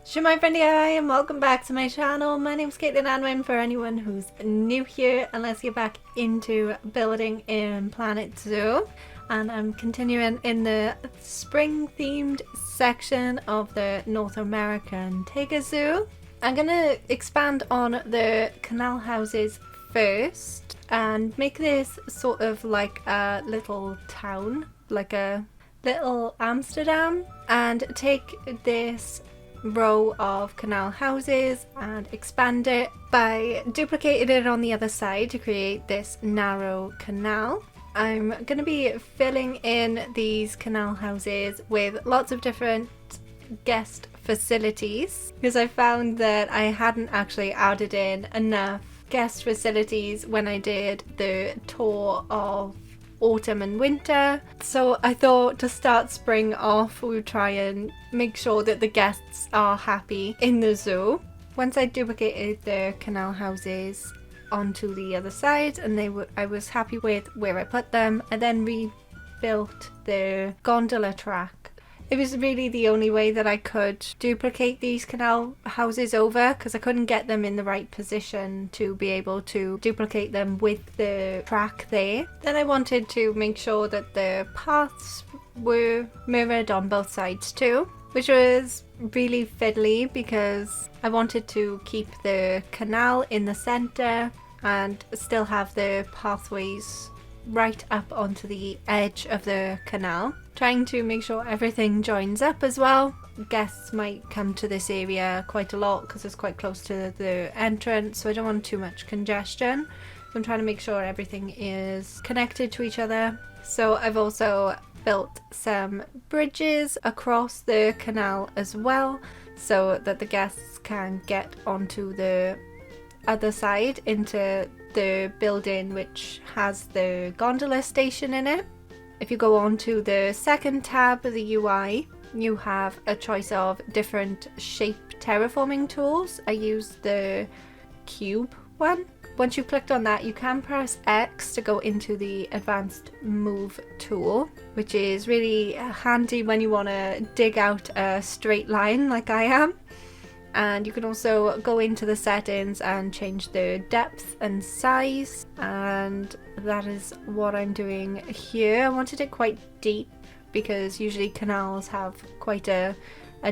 Shemai Friendly Hi, and welcome back to my channel. My name's Caitlin Anwyn for anyone who's new here, and let's get back into building in Planet Zoo. And I'm continuing in the spring themed section of the North American Taiga Zoo. I'm gonna expand on the canal houses first and make this sort of like a little town, like a little Amsterdam, and take this row of canal houses and expand it by duplicating it on the other side to create this narrow canal. I'm going to be filling in these canal houses with lots of different guest facilities because I found that I hadn't actually added in enough guest facilities when I did the tour of autumn and winter. So I thought to start spring off, we would try and make sure that the guests are happy in the zoo. Once I duplicated the canal houses onto the other side and I was happy with where I put them, I then rebuilt the gondola track. It was really the only way that I could duplicate these canal houses over because I couldn't get them in the right position to be able to duplicate them with the track there. Then I wanted to make sure that the paths were mirrored on both sides too, which was really fiddly because I wanted to keep the canal in the center and still have the pathways right up onto the edge of the canal, trying to make sure everything joins up as well. Guests might come to this area quite a lot because it's quite close to the entrance, so I don't want too much congestion. So I'm trying to make sure everything is connected to each other. So I've also built some bridges across the canal as well so that the guests can get onto the other side into the building which has the gondola station in it. If you go on to the second tab of the UI, you have a choice of different shape terraforming tools. I used the cube one. Once you've clicked on that, you can press X to go into the advanced move tool, which is really handy when you want to dig out a straight line like I am. And you can also go into the settings and change the depth and size, and that is what I'm doing here. I wanted it quite deep because usually canals have quite a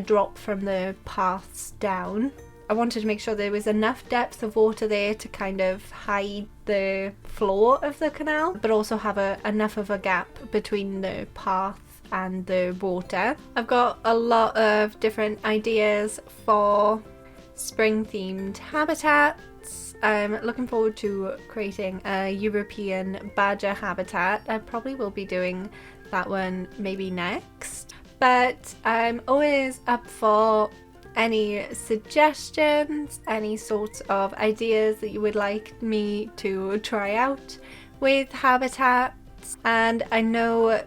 drop from the paths down. I wanted to make sure there was enough depth of water there to kind of hide the floor of the canal, but also have enough of a gap between the path and the water. I've got a lot of different ideas for spring themed habitats. I'm looking forward to creating a European badger habitat. I probably will be doing that one maybe next, but I'm always up for any suggestions, any sorts of ideas that you would like me to try out with habitats. And I know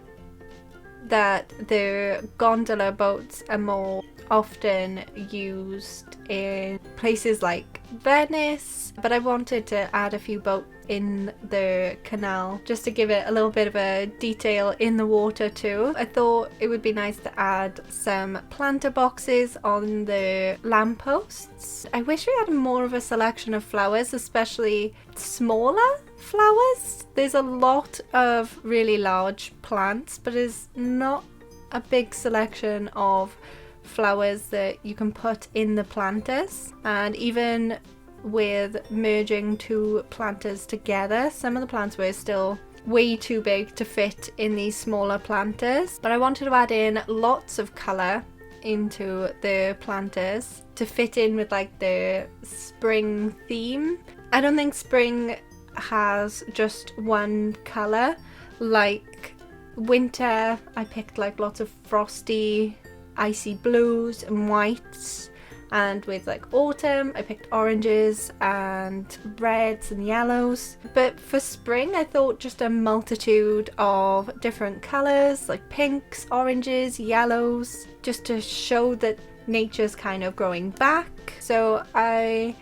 that the gondola boats are more often used in places like Venice, but I wanted to add a few boats in the canal just to give it a little bit of a detail in the water too. I thought it would be nice to add some planter boxes on the lampposts. I wish we had more of a selection of flowers, especially smaller flowers. There's a lot of really large plants, but there's not a big selection of flowers that you can put in the planters. And even with merging two planters together, some of the plants were still way too big to fit in these smaller planters. But I wanted to add in lots of colour into the planters to fit in with like the spring theme. I don't think spring has just one colour. Like winter, I picked like lots of frosty icy blues and whites, and with like autumn I picked oranges and reds and yellows. But for spring I thought just a multitude of different colours like pinks, oranges, yellows, just to show that nature's kind of growing back. So I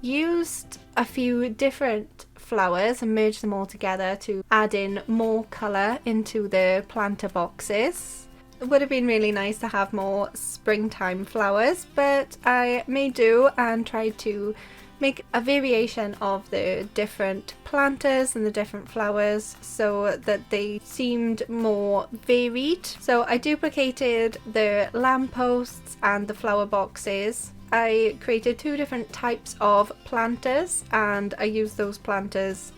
used a few different flowers and merged them all together to add in more colour into the planter boxes. It would have been really nice to have more springtime flowers, but I made do and tried to make a variation of the different planters and the different flowers so that they seemed more varied. So I duplicated the lampposts and the flower boxes. I created 2 different types of planters and I used those planters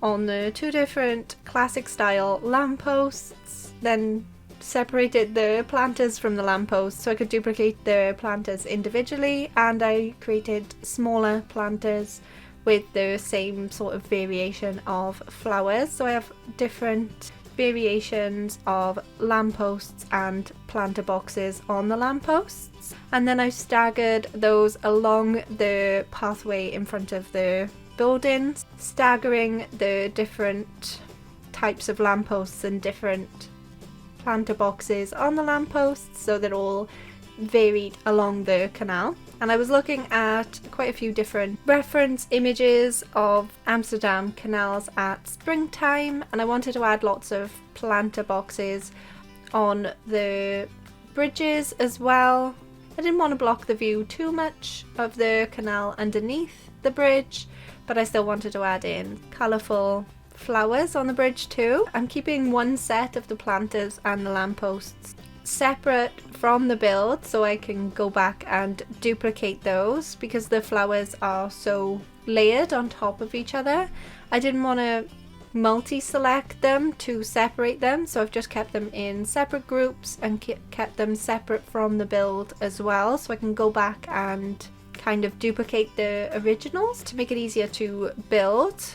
on the 2 different classic style lampposts, then separated the planters from the lampposts so I could duplicate the planters individually, and I created smaller planters with the same sort of variation of flowers. So I have different variations of lampposts and planter boxes on the lampposts, and then I staggered those along the pathway in front of the buildings, staggering the different types of lampposts and different planter boxes on the lampposts so they're all varied along the canal. And I was looking at quite a few different reference images of Amsterdam canals at springtime, and I wanted to add lots of planter boxes on the bridges as well. I didn't want to block the view too much of the canal underneath the bridge, but I still wanted to add in colourful flowers on the bridge too. I'm keeping one set of the planters and the lampposts separate from the build so I can go back and duplicate those because the flowers are so layered on top of each other. I didn't want to multi-select them to separate them, so I've just kept them in separate groups and kept them separate from the build as well, so I can go back and kind of duplicate the originals to make it easier to build.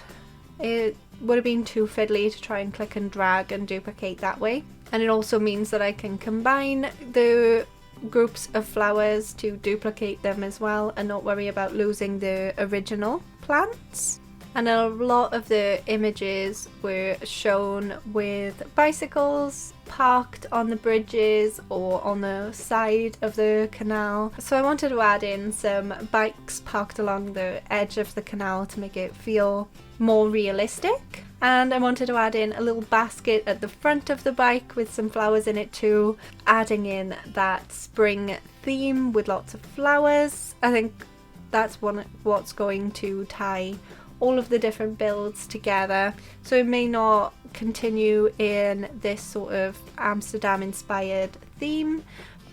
It would have been too fiddly to try and click and drag and duplicate that way, and it also means that I can combine the groups of flowers to duplicate them as well and not worry about losing the original plants. And a lot of the images were shown with bicycles parked on the bridges or on the side of the canal. So I wanted to add in some bikes parked along the edge of the canal to make it feel more realistic. And I wanted to add in a little basket at the front of the bike with some flowers in it too, adding in that spring theme with lots of flowers. I think that's what's going to tie all of the different builds together. So it may not continue in this sort of Amsterdam inspired theme,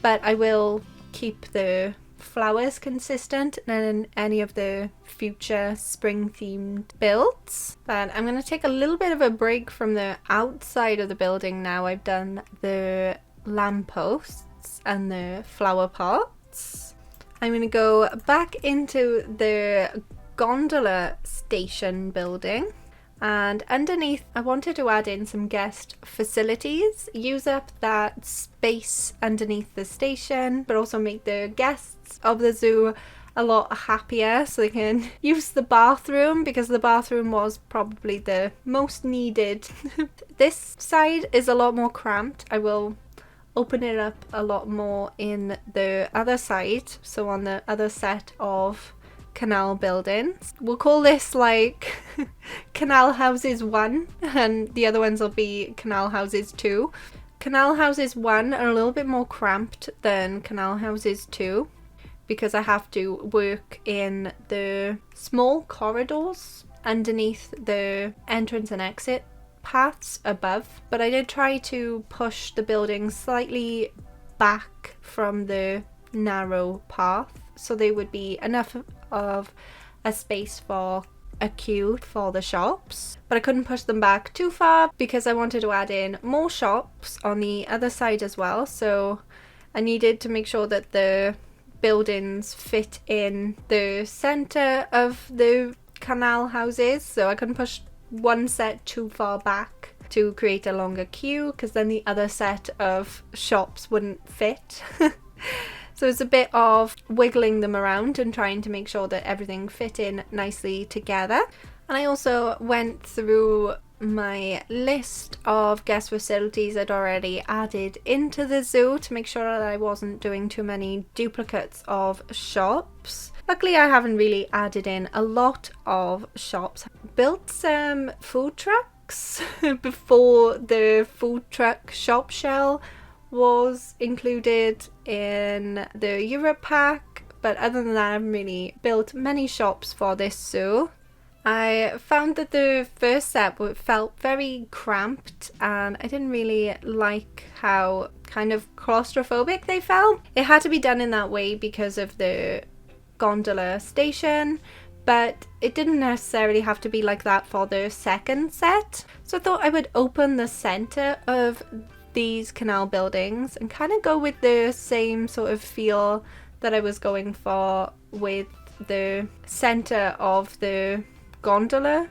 but I will keep the flowers consistent in any of the future spring themed builds. But I'm going to take a little bit of a break from the outside of the building now. I've done the lampposts and the flower pots. I'm going to go back into the gondola station building, and underneath I wanted to add in some guest facilities, use up that space underneath the station, but also make the guests of the zoo a lot happier so they can use the bathroom, because the bathroom was probably the most needed. This side is a lot more cramped. I will open it up a lot more in the other side, so on the other set of canal buildings. We'll call this like Canal Houses 1, and the other ones will be Canal Houses 2. Canal Houses 1 are a little bit more cramped than Canal Houses 2 because I have to work in the small corridors underneath the entrance and exit paths above, but I did try to push the building slightly back from the narrow path so they would be enough of a space for a queue for the shops, but I couldn't push them back too far because I wanted to add in more shops on the other side as well. So I needed to make sure that the buildings fit in the center of the canal houses, so I couldn't push one set too far back to create a longer queue because then the other set of shops wouldn't fit. So it's a bit of wiggling them around and trying to make sure that everything fit in nicely together. And I also went through my list of guest facilities I'd already added into the zoo to make sure that I wasn't doing too many duplicates of shops. Luckily I haven't really added in a lot of shops. Built some food trucks before the food truck shop shell was included in the Europe pack, but other than that I haven't really built many shops for this zoo. I found that the first set felt very cramped and I didn't really like how kind of claustrophobic they felt. It had to be done in that way because of the gondola station, but it didn't necessarily have to be like that for the second set. So I thought I would open the center of these canal buildings and kind of go with the same sort of feel that I was going for with the center of the gondola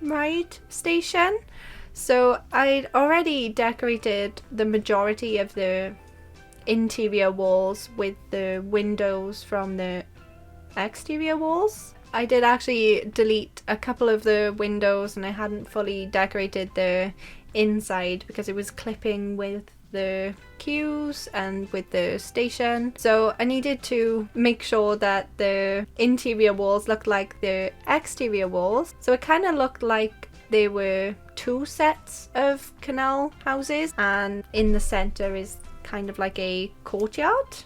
ride station. So I'd already decorated the majority of the interior walls with the windows from the exterior walls. I did actually delete a couple of the windows and I hadn't fully decorated the inside because it was clipping with the queues and with the station, so I needed to make sure that the interior walls looked like the exterior walls, so it kind of looked like they were two sets of canal houses, and in the center is kind of like a courtyard.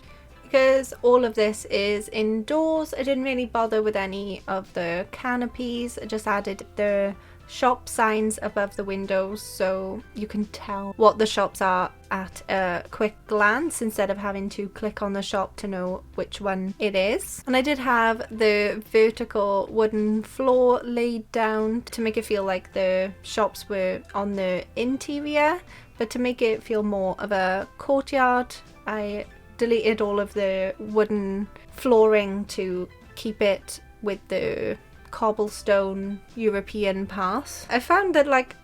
Because all of this is indoors, I didn't really bother with any of the canopies. I just added the shop signs above the windows so you can tell what the shops are at a quick glance instead of having to click on the shop to know which one it is. And I did have the vertical wooden floor laid down to make it feel like the shops were on the interior, but to make it feel more of a courtyard, I deleted all of the wooden flooring to keep it with the cobblestone European path. I found that like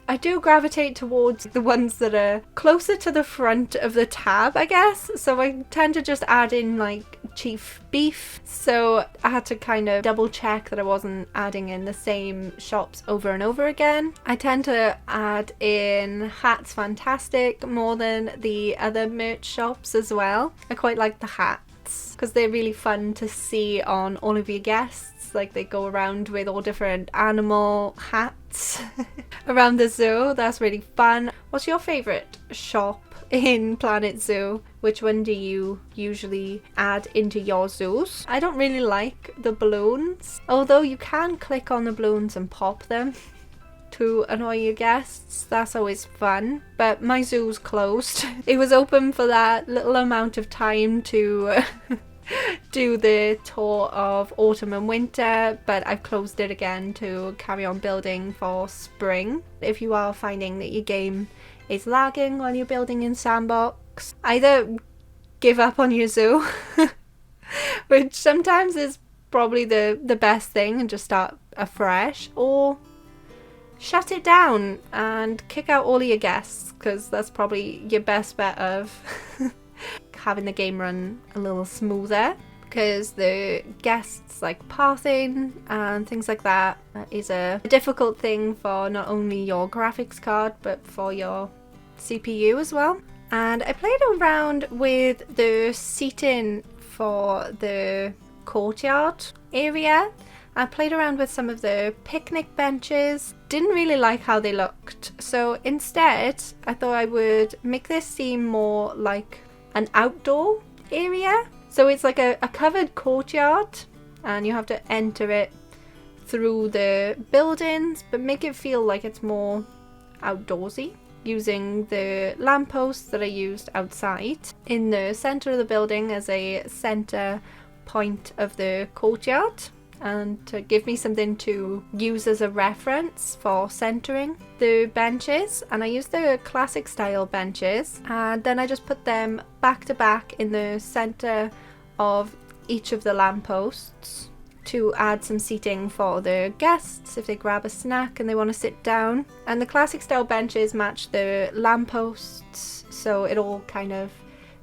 I do gravitate towards the ones that are closer to the front of the tab, I guess, so I tend to just add in like chief beef, so I had to kind of double check that I wasn't adding in the same shops over and over again. I tend to add in Hats Fantastic more than the other merch shops as well. I quite like the hats because they're really fun to see on all of your guests. Like they go around with all different animal hats around the zoo. That's really fun. What's your favourite shop in Planet Zoo? Which one do you usually add into your zoos? I don't really like the balloons, although you can click on the balloons and pop them to annoy your guests. That's always fun, but my zoo's closed. It was open for that little amount of time to do the tour of autumn and winter, but I've closed it again to carry on building for spring. If you are finding that your game is lagging while you're building in Sandbox, either give up on your zoo, which sometimes is probably the best thing, and just start afresh, or shut it down and kick out all of your guests, because that's probably your best bet of having the game run a little smoother, because the guests like pathing and things like that is a difficult thing for not only your graphics card but for your CPU as well. And I played around with the seating for the courtyard area. I played around with some of the picnic benches. Didn't really like how they looked, so instead I thought I would make this seem more like an outdoor area. So it's like a covered courtyard and you have to enter it through the buildings, but make it feel like it's more outdoorsy, using the lampposts that I used outside in the center of the building as a center point of the courtyard, and to give me something to use as a reference for centering the benches. And I used the classic style benches, and then I just put them back to back in the center of each of the lampposts to add some seating for the guests if they grab a snack and they want to sit down. And the classic style benches match the lampposts, so it all kind of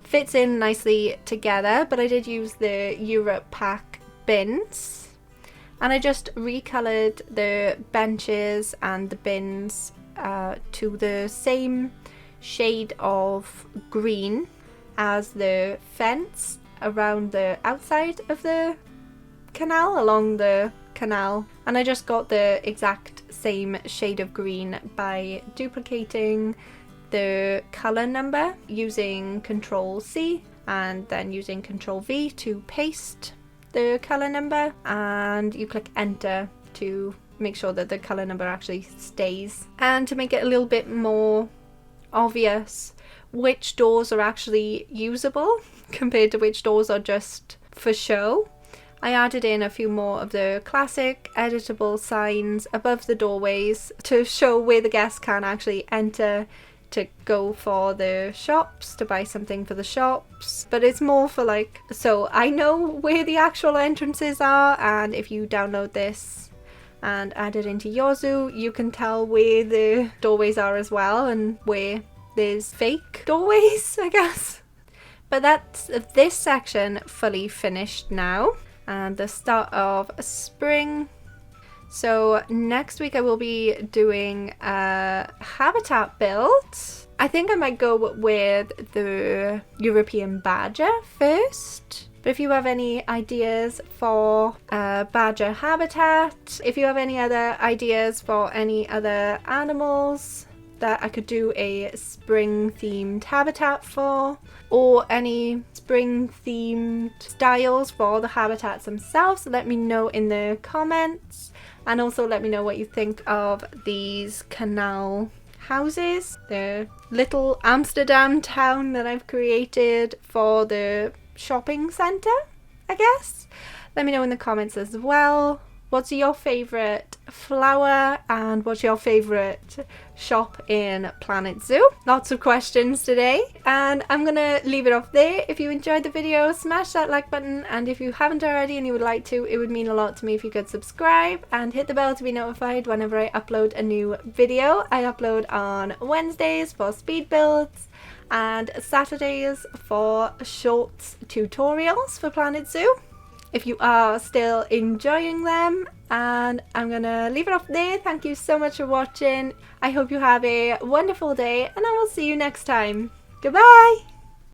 fits in nicely together. But I did use the Europe pack bins, and I just recolored the benches and the bins to the same shade of green as the fence around the outside of the canal, along the canal. And I just got the exact same shade of green by duplicating the color number using Control C and then using Control V to paste the color number, and you click enter to make sure that the color number actually stays. And to make it a little bit more obvious which doors are actually usable compared to which doors are just for show, I added in a few more of the classic editable signs above the doorways to show where the guests can actually enter to go for the shops, to buy something for the shops. But it's more for like, so I know where the actual entrances are, and if you download this and add it into your zoo, you can tell where the doorways are as well and where there's fake doorways, I guess. But that's this section fully finished now, and the start of spring. So next week I will be doing a habitat build. I think I might go with the European badger first. But if you have any ideas for badger habitat, if you have any other ideas for any other animals that I could do a spring themed habitat for, or any spring themed styles for the habitats themselves, let me know in the comments. And also let me know what you think of these canal houses, the little Amsterdam town that I've created for the shopping centre, I guess. Let me know in the comments as well. What's your favourite flower and what's your favourite shop in Planet Zoo? Lots of questions today, and I'm gonna leave it off there. If you enjoyed the video, smash that like button, and if you haven't already and you would like to, it would mean a lot to me if you could subscribe and hit the bell to be notified whenever I upload a new video. I upload on Wednesdays for speed builds and Saturdays for shorts tutorials for Planet Zoo, if you are still enjoying them. And I'm gonna leave it off there. Thank you so much for watching. I hope you have a wonderful day, and I will see you next time. Goodbye!